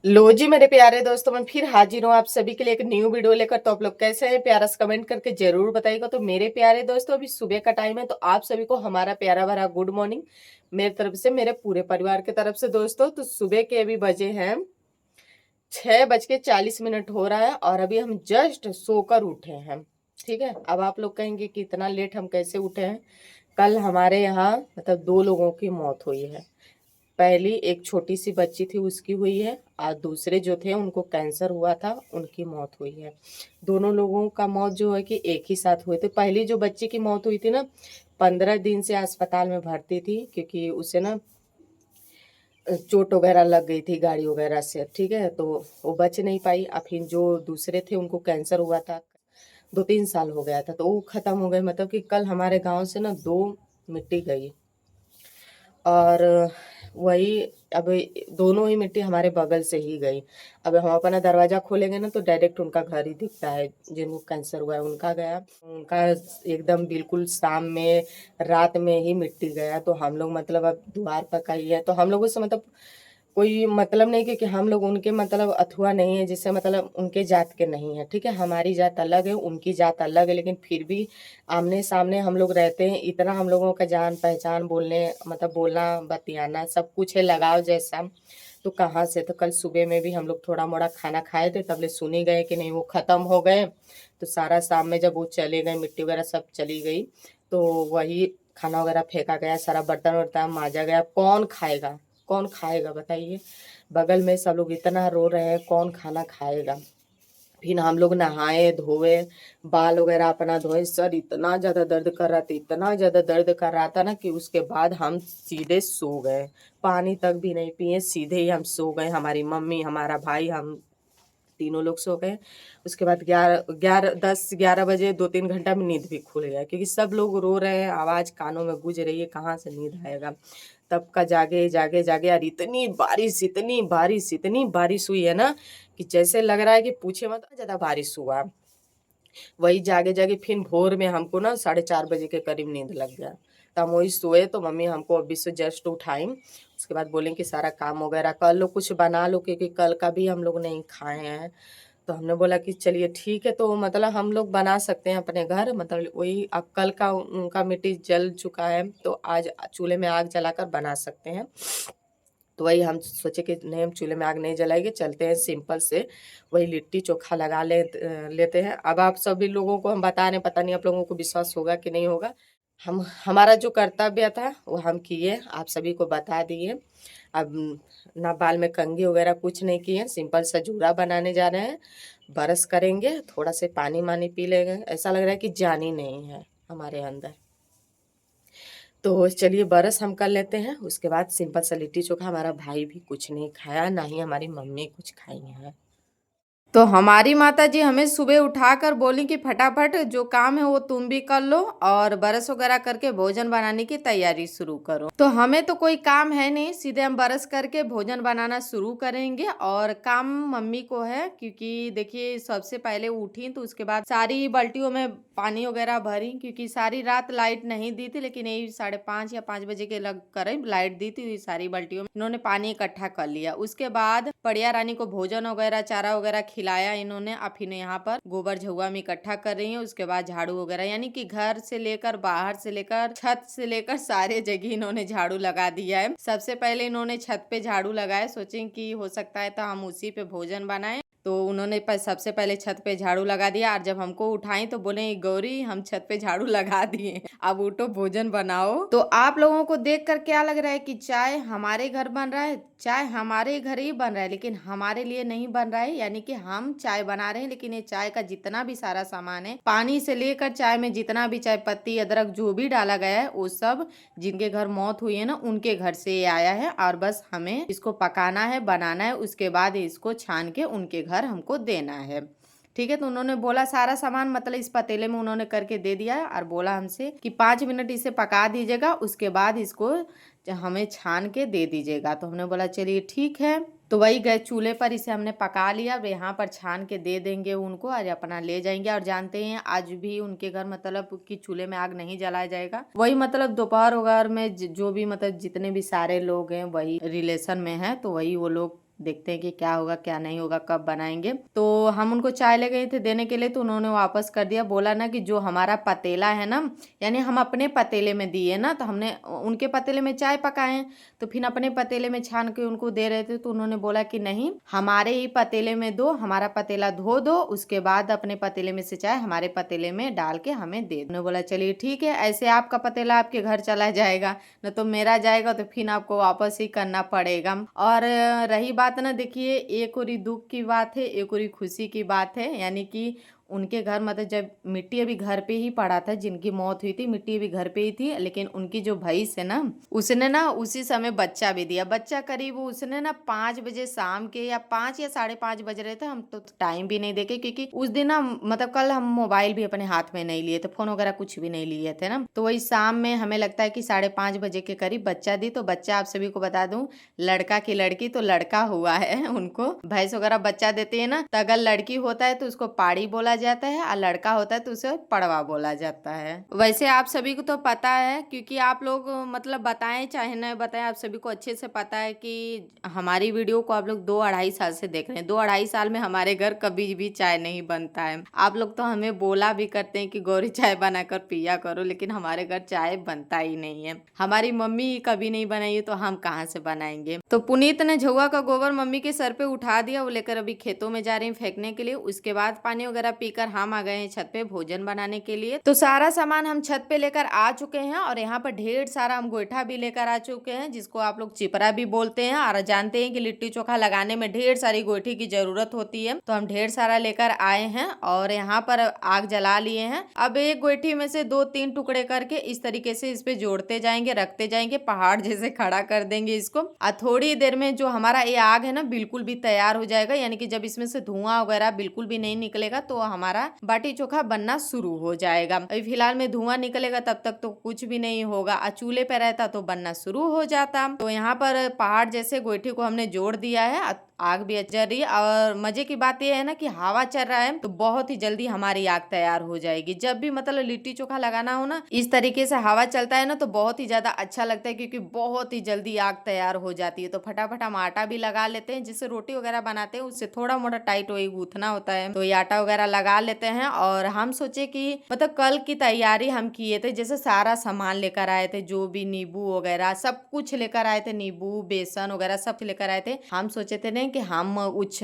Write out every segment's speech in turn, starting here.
लो जी मेरे प्यारे दोस्तों, मैं फिर हाजिर हूँ आप सभी के लिए एक न्यू वीडियो लेकर। तो आप लोग कैसे हैं? प्यारा सा कमेंट करके जरूर बताइएगा। तो मेरे प्यारे दोस्तों, अभी सुबह का टाइम है, तो आप सभी को हमारा प्यारा भरा गुड मॉर्निंग मेरी तरफ से, मेरे पूरे परिवार की तरफ से। दोस्तों तो सुबह के अभी बजे हैं 6:40 हो रहा है और अभी हम जस्ट सोकर उठे हैं। ठीक है, अब आप लोग कहेंगे कि इतना लेट हम कैसे उठे हैं। कल हमारे यहाँ मतलब दो लोगों की मौत हुई है। पहली एक छोटी सी बच्ची थी, उसकी हुई है, और दूसरे जो थे उनको कैंसर हुआ था, उनकी मौत हुई है। दोनों लोगों का मौत जो है कि एक ही साथ हुए थे। पहली जो बच्ची की मौत हुई थी ना, 15 दिन से अस्पताल में भर्ती थी, क्योंकि उसे ना चोट वगैरह लग गई थी गाड़ी वगैरह से। ठीक है, तो वो बच नहीं पाई। और फिर जो दूसरे थे उनको कैंसर हुआ था, 2-3 साल हो गया था, तो वो खत्म हो गए। मतलब कि कल हमारे गांव से ना दो मिट्टी गई। और वही अब दोनों ही मिट्टी हमारे बगल से ही गई। अब हम अपना दरवाजा खोलेंगे ना तो डायरेक्ट उनका घर ही दिखता है। जिनको कैंसर हुआ है उनका गया, उनका एकदम बिल्कुल शाम में, रात में ही मिट्टी गया। तो हम लोग मतलब अब द्वार पर का ही है, तो हम लोगों से मतलब कोई मतलब नहीं, क्योंकि हम लोग उनके मतलब अथुआ नहीं है, जिससे मतलब उनके जात के नहीं है। ठीक है, हमारी जात अलग है, उनकी जात अलग है, लेकिन फिर भी आमने सामने हम लोग रहते हैं। इतना हम लोगों का जान पहचान, बोलने मतलब बोलना बतियाना सब कुछ है, लगाव जैसा। तो कहाँ से, तो कल सुबह में भी हम लोग थोड़ा मोड़ा खाना खाए थे, तबले सुनी गए कि नहीं वो खत्म हो गए। तो सारा शाम में जब वो चले गए, मिट्टी वगैरह सब चली गई, तो वही खाना वगैरह फेंका गया, सारा बर्तन वर्तन मांजा गया। कौन खाएगा, कौन खाएगा बताइए। बगल में सब लोग इतना रो रहे हैं, कौन खाना खाएगा। फिर हम लोग नहाए धोए, बाल वगैरह अपना धोए। सर इतना ज़्यादा दर्द कर रहा था, इतना ज़्यादा दर्द कर रहा था ना, कि उसके बाद हम सीधे सो गए। पानी तक भी नहीं पिए, सीधे ही हम सो गए। हमारी मम्मी, हमारा भाई, हम तीनों लोग सो गए। उसके बाद 11 10 11 बजे 2-3 घंटा में नींद भी खुल गया, क्योंकि सब लोग रो रहे हैं, आवाज़ कानों में गूंज रही है, कहाँ से नींद आएगा। तब का जागे जागे जागे, और इतनी बारिश, इतनी बारिश, इतनी बारिश हुई है ना, कि जैसे लग रहा है कि पूछे मत, ज़्यादा बारिश हुआ। वही जागे जागे फिर भोर में हमको ना 4:30 बजे के करीब नींद लग गया। तो हम वही सोए, तो मम्मी हमको अभी से जस्ट उठाई। उसके बाद बोलें कि सारा काम वगैरह कर लो, कुछ बना लो, क्योंकि कल का भी हम लोग नहीं खाए हैं। तो हमने बोला कि चलिए ठीक है, तो मतलब हम लोग बना सकते हैं अपने घर, मतलब वही अब कल का उनका मिट्टी जल चुका है, तो आज चूल्हे में आग जलाकर बना सकते हैं। तो वही हम सोचे कि नहीं, हम चूल्हे में आग नहीं जलाएंगे, चलते हैं सिंपल से वही लिट्टी चोखा लगा लेते हैं। अब आप सभी लोगों को हम बता रहे हैं, पता नहीं आप लोगों को विश्वास होगा कि नहीं होगा। हम हमारा जो कर्तव्य था वो हम किए, आप सभी को बता दिए। अब ना बाल में कंघी वगैरह कुछ नहीं किए, सिंपल सा जूड़ा बनाने जा रहे हैं। बरस करेंगे, थोड़ा से पानी मानी पी लेंगे, ऐसा लग रहा है कि जान ही नहीं है हमारे अंदर। तो चलिए बरस हम कर लेते हैं। उसके बाद सिंपल सा लिट्टी चोखा, हमारा भाई भी कुछ नहीं खाया, ना ही हमारी मम्मी कुछ खाई है। तो हमारी माता जी हमें सुबह उठाकर बोली कि फटाफट जो काम है वो तुम भी कर लो, और बरस वगैरह करके भोजन बनाने की तैयारी शुरू करो। तो हमें तो कोई काम है नहीं, सीधे हम बरस करके भोजन बनाना शुरू करेंगे। और काम मम्मी को है, क्योंकि देखिए सबसे पहले उठी तो उसके बाद सारी बाल्टियों में पानी वगैरह भरी, क्योंकि सारी रात लाइट नहीं दी थी, लेकिन यही 5:30 या 5 बजे के लग करीब लाइट दी थी। सारी बाल्टियों में इन्होंने पानी इकट्ठा कर लिया। उसके बाद पड़िया रानी को भोजन वगैरह, चारा वगैरह खिलाया इन्होंने। अब फिर यहाँ पर गोबर झुआ में इकट्ठा कर रही है। उसके बाद झाड़ू वगैरह, यानी कि घर से लेकर, बाहर से लेकर, छत से लेकर सारे जगह इन्होंने झाड़ू लगा दिया है। सबसे पहले इन्होंने छत पे झाड़ू लगाया, सोचे कि हो सकता है तो हम उसी पे भोजन बनाएं। तो उन्होंने सबसे पहले छत पे झाड़ू लगा दिया, और जब हमको उठाई तो बोले गौरी हम छत पे झाड़ू लगा दिए, अब उठो भोजन बनाओ। तो आप लोगों को देखकर क्या लग रहा है कि चाय हमारे घर बन रहा है? चाय हमारे घर ही बन रहा है, लेकिन हमारे लिए नहीं बन रहा है। यानी कि हम चाय बना रहे हैं, लेकिन ये चाय का जितना भी सारा सामान है, पानी से लेकर चाय में जितना भी चाय पत्ती, अदरक जो भी डाला गया है, वो सब जिनके घर मौत हुई है ना, उनके घर से ये आया है। और बस हमें इसको पकाना है, बनाना है, उसके बाद इसको छान के उनके घर हमको देना है। ठीक है, तो उन्होंने बोला सारा सामान मतलब इस पतीले में उन्होंने करके दे दिया है, और बोला हमसे कि 5 मिनट इसे पका दीजिएगा, उसके बाद इसको हमें छान के दे दीजिएगा। तो हमने बोला चलिए ठीक है। तो वही गए चूल्हे पर, इसे हमने पका लिया, अब यहाँ पर छान के दे देंगे उनको, और अपना ले जाएंगे। और जानते हैं आज भी उनके घर मतलब कि चूल्हे में आग नहीं जलाया जाएगा। वही मतलब दोपहर वगैरह में जो भी मतलब जितने भी सारे लोग हैं वही रिलेशन में है, तो वही वो लोग देखते हैं कि क्या होगा क्या नहीं होगा, कब बनाएंगे। तो हम उनको चाय ले गए थे देने के लिए, तो उन्होंने वापस कर दिया, बोला ना कि जो हमारा पतीला है ना, यानी हम अपने पतीले में दिए ना, तो हमने उनके पतीले में चाय पकाए, तो फिर अपने पतीले में छान के उनको दे रहे थे, तो उन्होंने बोला कि नहीं हमारे ही पतीले में दो, हमारा पतीला धो दो, उसके बाद अपने पतीले में से चाय हमारे पतीले में डाल के हमें दे दो। उन्होंने बोला चलिए ठीक है, ऐसे आपका पतीला आपके घर चला जाएगा, न तो मेरा जाएगा, तो फिर आपको वापस ही करना पड़ेगा। और रही बात ना, देखिए एक और दुख की बात है, एक और खुशी की बात है, यानी कि उनके घर मतलब जब मिट्टी अभी घर पे ही पड़ा था, जिनकी मौत हुई थी मिट्टी अभी घर पे ही थी, लेकिन उनकी जो भैंस है ना, उसने ना उसी समय बच्चा भी दिया। बच्चा करीब उसने ना 5 बजे शाम के, या 5 या 5:30 बज रहे थे, हम तो टाइम भी नहीं देखे, क्योंकि उस दिन ना मतलब कल हम मोबाइल भी अपने हाथ में नहीं लिए थे, फोन वगैरह कुछ भी नहीं लिए थे ना, तो वही शाम में हमें लगता है कि 5:30 बजे के करीब बच्चा दी। तो बच्चा आप सभी को बता दूं, लड़का की लड़की, तो लड़का हुआ है उनको। भैंस वगैरह बच्चा देते हैं ना, तो अगर लड़की होता है तो उसको पाड़ी बोला जाता है, और लड़का होता है तो उसे पड़वा बोला जाता है। वैसे आप सभी को तो पता है, क्योंकि आप लोग मतलब बताएं चाहे न बताएं, आप सभी को अच्छे से पता है कि हमारी वीडियो को आप लोग 2-2.5 साल से देख रहे हैं। 2-2.5 साल में हमारे घर कभी भी चाय नहीं बनता है। आप लोग तो हमें बोला भी करते हैं कि गौरी चाय बनाकर पिया करो, लेकिन हमारे घर चाय बनता ही नहीं है। हमारी मम्मी कभी नहीं बनाई है, तो हम कहाँ से बनाएंगे। तो पुनीत ने झुआ का गोबर मम्मी के सर पे उठा दिया, वो लेकर अभी खेतों में जा रही है फेंकने के लिए। उसके बाद पानी वगैरह पीकर हम आ गए हैं छत पे भोजन बनाने के लिए। तो सारा सामान हम छत पे लेकर आ चुके हैं, और यहाँ पर ढेर सारा हम गोईठा भी लेकर आ चुके हैं, जिसको आप लोग चिपरा भी बोलते हैं, और जानते हैं कि लिट्टी चोखा लगाने में ढेर सारी गोईठी की जरूरत होती है, तो हम ढेर सारा लेकर आए हैं, और यहाँ पर आग जला लिए हैं। अब एक गोईठी में से 2-3 टुकड़े करके इस तरीके से इस पे जोड़ते जाएंगे, रखते जाएंगे, पहाड़ जैसे खड़ा कर देंगे इसको। और थोड़ी देर में जो हमारा ये आग है ना बिल्कुल भी तैयार हो जाएगा, यानी कि जब इसमें से धुआं वगैरह बिल्कुल भी नहीं निकलेगा, तो हमारा बाटी चोखा बनना शुरू हो जाएगा। अभी फिलहाल में धुआं निकलेगा, तब तक तो कुछ भी नहीं होगा। चूल्हे पे रहता तो बनना शुरू हो जाता। तो यहाँ पर पहाड़ जैसे गोईठी को हमने जोड़ दिया है, आग भी जल रही है, और मजे की बात यह है ना कि हवा चल रहा है, तो बहुत ही जल्दी हमारी आग तैयार हो जाएगी। जब भी मतलब लिट्टी चोखा लगाना हो ना, इस तरीके से हवा चलता है ना, तो बहुत ही ज्यादा अच्छा लगता है, क्योंकि बहुत ही जल्दी आग तैयार हो जाती है। तो फटाफट हम आटा भी लगा लेते हैं, जिससे रोटी वगैरह बनाते हैं उससे थोड़ा मोटा टाइट वही गूंथना होता है, तो ये आटा वगैरह लगा लेते हैं। और हम सोचे कि मतलब कल की तैयारी हम किए थे, जैसे सारा सामान लेकर आए थे, जो भी नींबू वगैरह सब कुछ लेकर आए थे, नींबू बेसन वगैरह सब लेकर आए थे। हम सोचे थे ना कि हम कुछ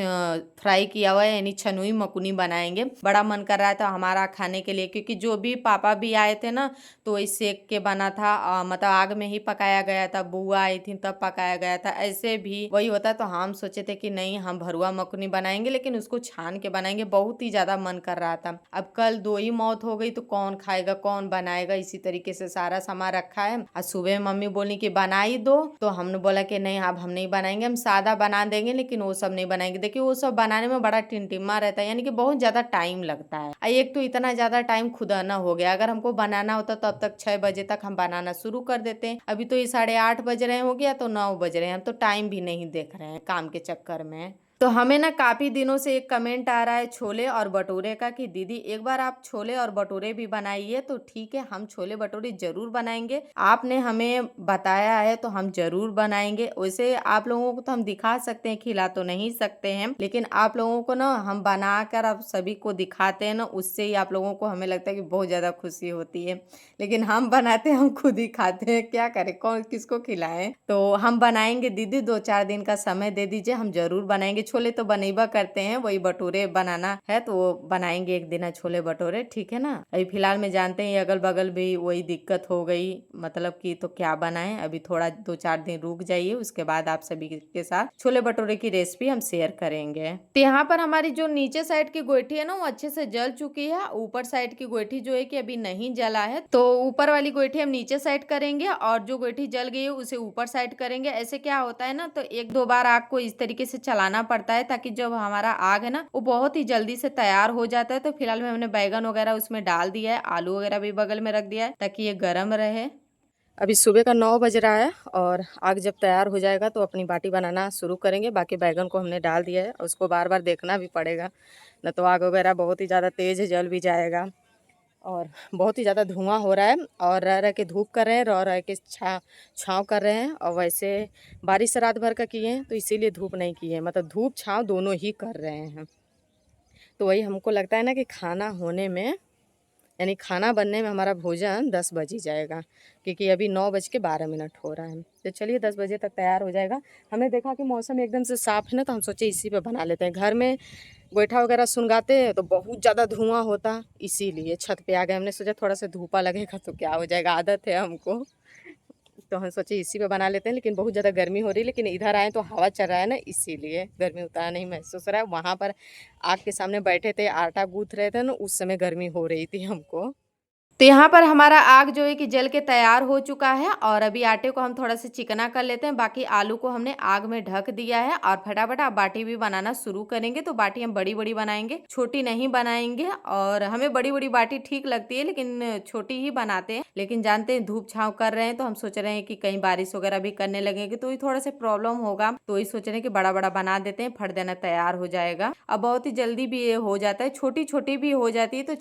फ्राई किया हुआ यानी छनुई मकुनी बनाएंगे, बड़ा मन कर रहा था हमारा खाने के लिए, क्योंकि जो भी पापा भी आए थे ना, तो वही सेक के बना था, मतलब आग में ही पकाया गया था। बुआ आई थी तब पकाया गया था, ऐसे भी वही होता। तो हम सोचे थे कि नहीं हम भरुआ मकुनी बनाएंगे, लेकिन उसको छान के बनाएंगे, बहुत ही ज्यादा मन कर रहा था। अब कल 2 ही मौत हो गई, तो कौन खाएगा कौन बनाएगा, इसी तरीके से सारा सामान रखा है। और सुबह मम्मी बोली कि बना ही दो, तो हमने बोला कि नहीं अब हम नहीं बनाएंगे, हम सादा बना देंगे, लेकिन वो सब नहीं बनाएंगे। देखिए वो सब बनाने में बड़ा टिमटिमा रहता है, यानी कि बहुत ज्यादा टाइम लगता है। एक तो इतना ज्यादा टाइम खुदा ना हो गया, अगर हमको बनाना होता तो अब तक 6 बजे तक हम बनाना शुरू कर देते हैं। अभी तो ये 8:30 बज रहे हो गया, तो 9 बज रहे हैं, हम तो टाइम भी नहीं देख रहे हैं काम के चक्कर में। तो हमें ना काफी दिनों से एक कमेंट आ रहा है छोले और भटूरे का, कि दीदी एक बार आप छोले और भटूरे भी बनाइए। तो ठीक है, हम छोले भटूरे जरूर बनाएंगे, आपने हमें बताया है तो हम जरूर बनाएंगे। वैसे आप लोगों को तो हम दिखा सकते हैं, खिला तो नहीं सकते हैं, लेकिन आप लोगों को ना हम बनाकर आप सभी को दिखाते हैं ना, उससे ही आप लोगों को हमें लगता है कि बहुत ज्यादा खुशी होती है। लेकिन हम बनाते हैं, हम खुद ही खाते हैं, क्या करें, कौन किसको खिलाएं। तो हम बनाएंगे दीदी, 2-4 दिन का समय दे दीजिए, हम जरूर बनाएंगे। छोले तो बनेबा करते हैं, वही भटूरे बनाना है तो वो बनाएंगे एक दिन छोले भटूरे, ठीक है ना। अभी फिलहाल में जानते हैं अगल बगल भी वही दिक्कत हो गई, मतलब कि तो क्या बनाएं। अभी थोड़ा 2-4 दिन रुक जाइए, उसके बाद आप सभी के साथ छोले भटूरे की रेसिपी हम शेयर करेंगे। तो यहाँ पर हमारी जो नीचे साइड की गोईठी है ना, वो अच्छे से जल चुकी है। ऊपर साइड की गोईठी जो है कि अभी नहीं जला है, तो ऊपर वाली गोईठी हम नीचे साइड करेंगे, और जो गोईठी जल गई है उसे ऊपर साइड करेंगे। ऐसे क्या होता है ना, तो 1-2 बार आग को इस तरीके से चलाना पड़ता है, ताकि जब हमारा आग है ना वो बहुत ही जल्दी से तैयार हो जाता है। तो फिलहाल में हमने बैगन वगैरह उसमें डाल दिया है, आलू वगैरह भी बगल में रख दिया है, ताकि ये गर्म रहे। अभी सुबह का 9 बज रहा है, और आग जब तैयार हो जाएगा तो अपनी बाटी बनाना शुरू करेंगे। बाकी बैगन को हमने डाल दिया है, उसको बार बार देखना भी पड़ेगा, न तो आग वगैरह बहुत ही ज़्यादा तेज जल भी जाएगा। और बहुत ही ज़्यादा धुआं हो रहा है और रह रह के धूप कर रहे हैं, रह रह के छाँव कर रहे हैं। और वैसे बारिश रात भर का किए हैं तो इसीलिए धूप नहीं किए हैं, मतलब धूप छाँव दोनों ही कर रहे हैं। तो वही हमको लगता है ना कि खाना होने में, यानी खाना बनने में हमारा भोजन 10 बज ही जाएगा, क्योंकि अभी 9:12 हो रहा है। तो चलिए 10 बजे तक तैयार हो जाएगा। हमने देखा कि मौसम एकदम से साफ़ है ना, तो हम सोचे इसी पे बना लेते हैं। घर में गोईठा वगैरह सुलगाते हैं तो बहुत ज़्यादा धुआं होता, इसीलिए छत पे आ गए। हमने सोचा थोड़ा सा धूपा लगेगा तो क्या हो जाएगा, आदत है हमको, तो हम सोचे इसी पे बना लेते हैं। लेकिन बहुत ज़्यादा गर्मी हो रही है, लेकिन इधर आए तो हवा चल रहा है ना, इसीलिए गर्मी उतना नहीं महसूस हो रहा है। वहाँ पर आग के सामने बैठे थे, आटा गूँथ रहे थे ना, उस समय गर्मी हो रही थी हमको। तो यहाँ पर हमारा आग जो है कि जल के तैयार हो चुका है और अभी आटे को हम थोड़ा सा चिकना कर लेते हैं। बाकी आलू को हमने आग में ढक दिया है और फटाफट अब बाटी भी बनाना शुरू करेंगे। तो बाटी हम बड़ी बड़ी बनाएंगे, छोटी नहीं बनाएंगे। और हमें बड़ी बड़ी बाटी ठीक लगती है, लेकिन छोटी ही बनाते हैं। लेकिन जानते हैं धूप छाँव कर रहे हैं, तो हम सोच रहे हैं कि कहीं बारिश वगैरह भी करने लगेगी तो ये थोड़ा सा प्रॉब्लम होगा, तो ये सोच रहे हैं कि बड़ा बड़ा बना देते हैं, फट देना तैयार हो जाएगा। अब बहुत ही जल्दी भी ये हो जाता है, छोटी छोटी भी हो जाती है। तो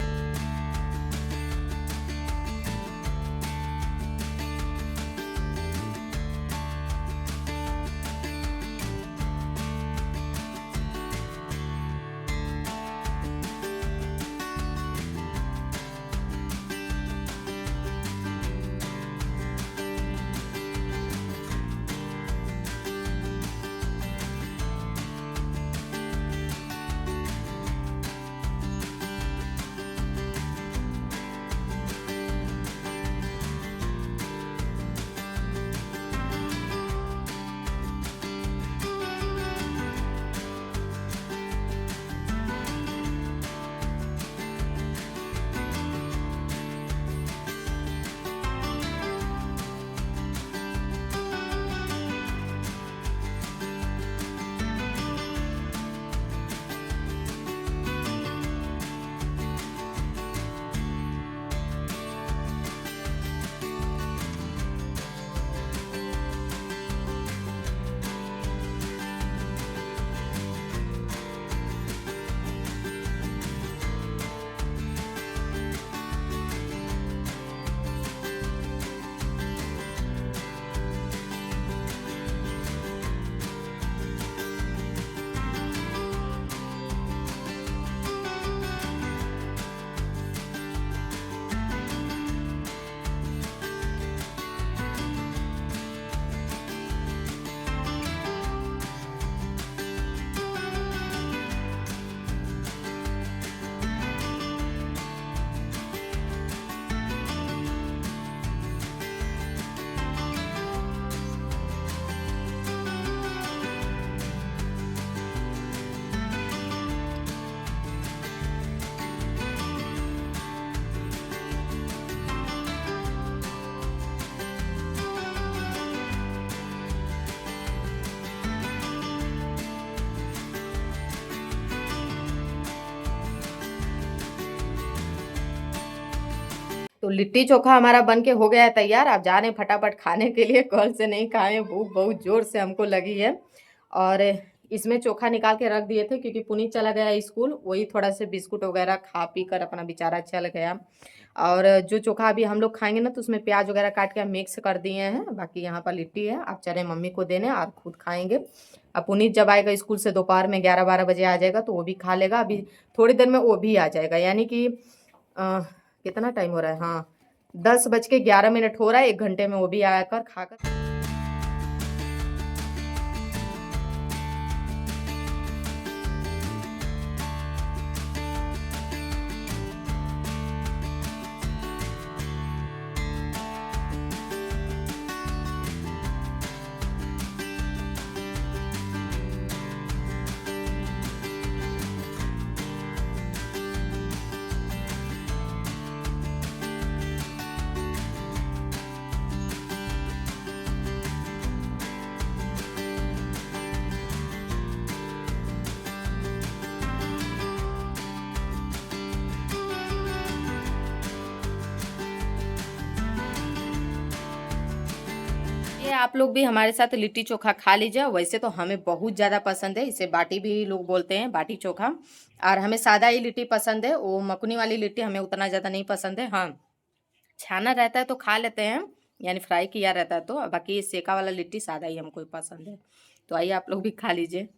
तो लिट्टी चोखा हमारा बन के हो गया है तैयार। आप जा रहे हैं फटाफट खाने के लिए, कल से नहीं खाए, भूख बहुत ज़ोर से हमको लगी है। और इसमें चोखा निकाल के रख दिए थे क्योंकि पुनीत चला गया स्कूल, वही थोड़ा से बिस्कुट वगैरह खा पी कर अपना बेचारा चल गया। और जो चोखा अभी हम लोग खाएंगे ना, तो उसमें प्याज वगैरह काट के मिक्स कर दिए हैं। बाकी यहाँ पर लिट्टी है, आप चले मम्मी को देने और खुद खाएंगे। अब पुनीत जब आएगा स्कूल से दोपहर में 11-12 बजे आ जाएगा, तो वो भी खा लेगा। अभी थोड़ी देर में वो भी आ जाएगा, यानी कि कितना टाइम हो रहा है, हाँ 10:11 हो रहा है। 1 घंटे में वो भी आकर खाकर आप लोग भी हमारे साथ लिट्टी चोखा खा लीजिए। वैसे तो हमें बहुत ज़्यादा पसंद है, इसे बाटी भी लोग बोलते हैं, बाटी चोखा। और हमें सादा ही लिट्टी पसंद है, वो मकुनी वाली लिट्टी हमें उतना ज़्यादा नहीं पसंद है। हाँ, छाना रहता है तो खा लेते हैं, यानी फ्राई किया रहता है तो। बाकी ये सेका वाला लिट्टी सादा ही हमको पसंद है। तो आइए आप लोग भी खा लीजिए।